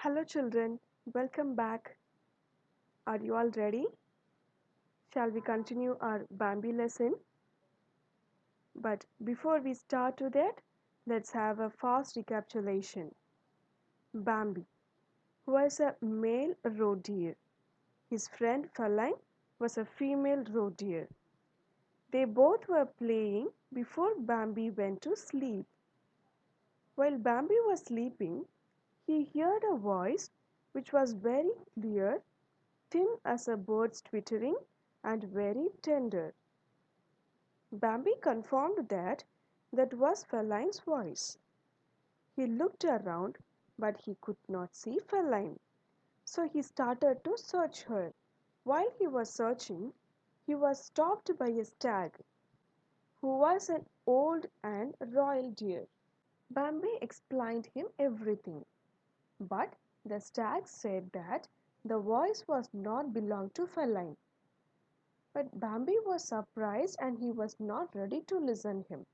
Hello, children. Welcome back. Are you all ready? Shall we continue our Bambi lesson? But before we start to that, let's have a fast recapitulation. Bambi was a male roe deer. His friend Feline was a female roe deer. They both were playing before Bambi went to sleep. While Bambi was sleeping, he heard a voice which was very clear, thin as a bird's twittering, and very tender. Bambi confirmed that that was Feline's voice. He looked around, but he could not see Feline, so he started to search her. While he was searching, he was stopped by a stag, who was an old and royal deer. Bambi explained him everything, but the stag said that the voice was not belong to Feline. But Bambi was surprised and he was not ready to listen him.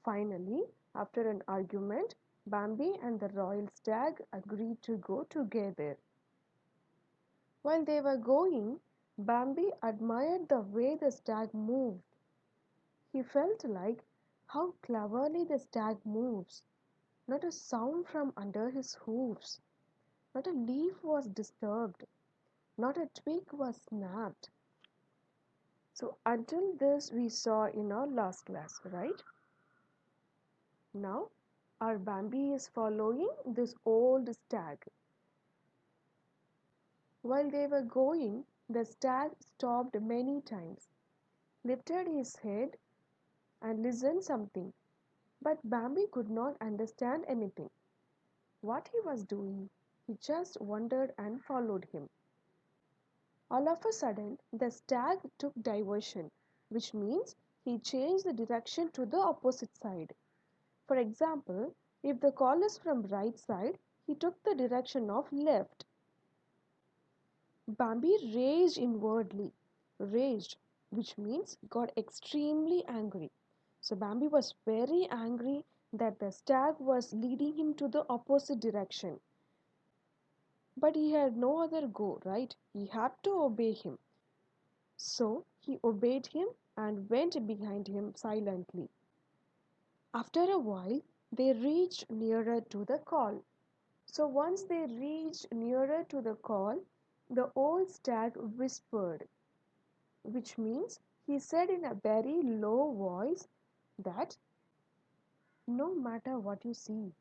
Finally, after an argument, Bambi and the royal stag agreed to go together. While they were going, Bambi admired the way the stag moved. He felt like how cleverly the stag moves. Not a sound from under his hoofs. Not a leaf was disturbed. Not a twig was snapped. So until this we saw in our last class, right? Now our Bambi is following this old stag. While they were going, the stag stopped many times, lifted his head and listened something, but Bambi could not understand anything. What he was doing, he just wondered and followed him. All of a sudden, the stag took diversion, which means he changed the direction to the opposite side. For example, if the call is from right side, he took the direction of left. Bambi raged inwardly. Raged, which means got extremely angry. So Bambi was very angry that the stag was leading him to the opposite direction. But he had no other go, right? He had to obey him. So he obeyed him and went behind him silently. After a while, they reached nearer to the call. So once they reached nearer to the call, the old stag whispered, which means he said in a very low voice that no matter what you see,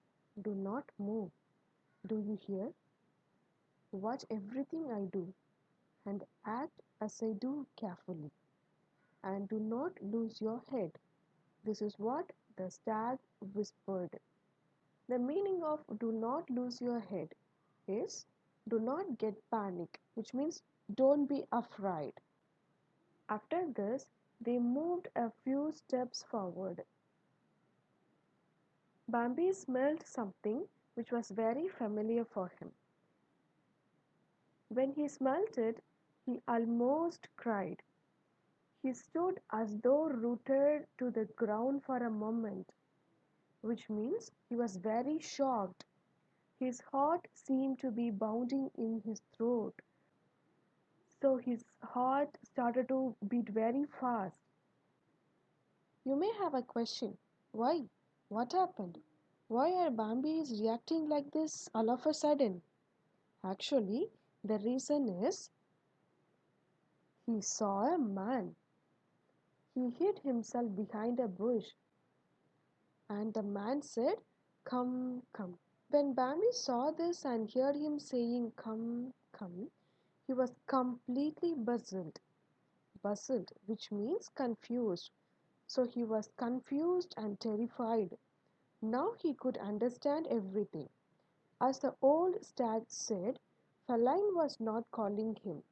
do not move. Do you hear? Watch everything I do and act as I do carefully. And do not lose your head. This is what the stag whispered. The meaning of do not lose your head is do not get panic, which means don't be afraid. After this, they moved a few steps forward. Bambi smelled something which was very familiar for him. When he smelt it, he almost cried. He stood as though rooted to the ground for a moment, which means he was very shocked. His heart seemed to be bounding in his throat, so his heart started to beat very fast. You may have a question. Why? What happened? Why are Bambi's reacting like this all of a sudden? Actually, the reason is he saw a man. He hid himself behind a bush, and the man said, "Come, come." When Bambi saw this and heard him saying, "Come, come," he was completely puzzled. Puzzled, which means confused. So he was confused and terrified. Now he could understand everything. As the old stag said, Feline was not calling him.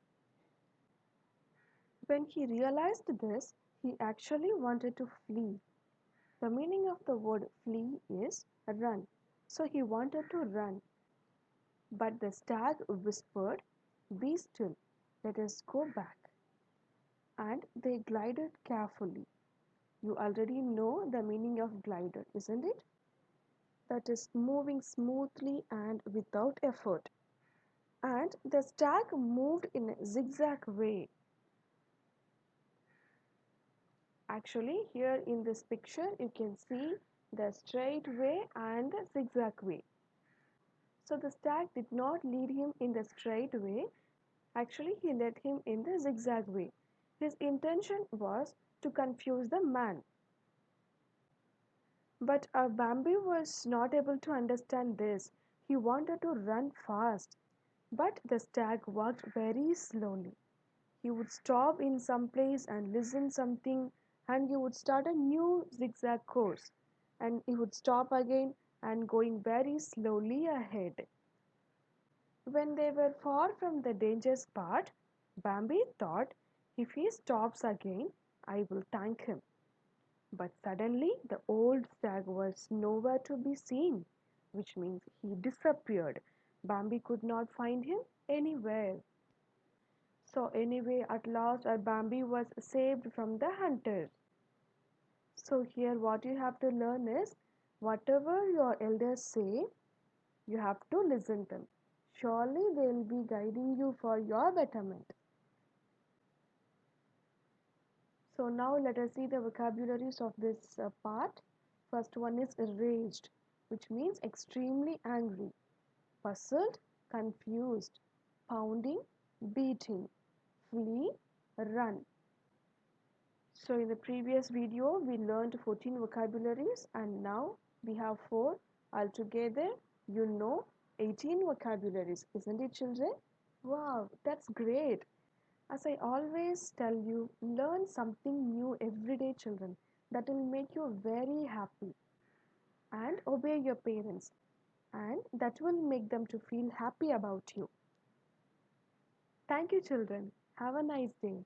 When he realized this, he actually wanted to flee. The meaning of the word flee is run. So he wanted to run. But the stag whispered, "Be still, let us go back." And they glided carefully. You already know the meaning of glider, isn't it? that is moving smoothly and without effort. And the stag moved in a zigzag way. Actually, here in this picture, you can see the straight way and the zigzag way. So the stag did not lead him in the straight way. Actually, he led him in the zigzag way. His intention was to confuse the man. But Bambi was not able to understand this. He wanted to run fast. But the stag walked very slowly. He would stop in some place and listen something, and he would start a new zigzag course, and he would stop again and going very slowly ahead. When they were far from the dangerous part, Bambi thought, if he stops again, I will thank him. But suddenly the old stag was nowhere to be seen, which means he disappeared. Bambi could not find him anywhere. So anyway, at last Bambi was saved from the hunters. So here what you have to learn is whatever your elders say, you have to listen them. Surely they will be guiding you for your betterment. So now let us see the vocabularies of this part. First one is enraged, which means extremely angry, puzzled, confused, pounding, beating, flee, run. So in the previous video we learned 14 vocabularies and now we have 4 altogether. You know 18 vocabularies, isn't it children? Wow, that's great. As I always tell you, learn something new every day children. That will make you very happy and obey your parents and that will make them to feel happy about you. Thank you children. Have a nice day.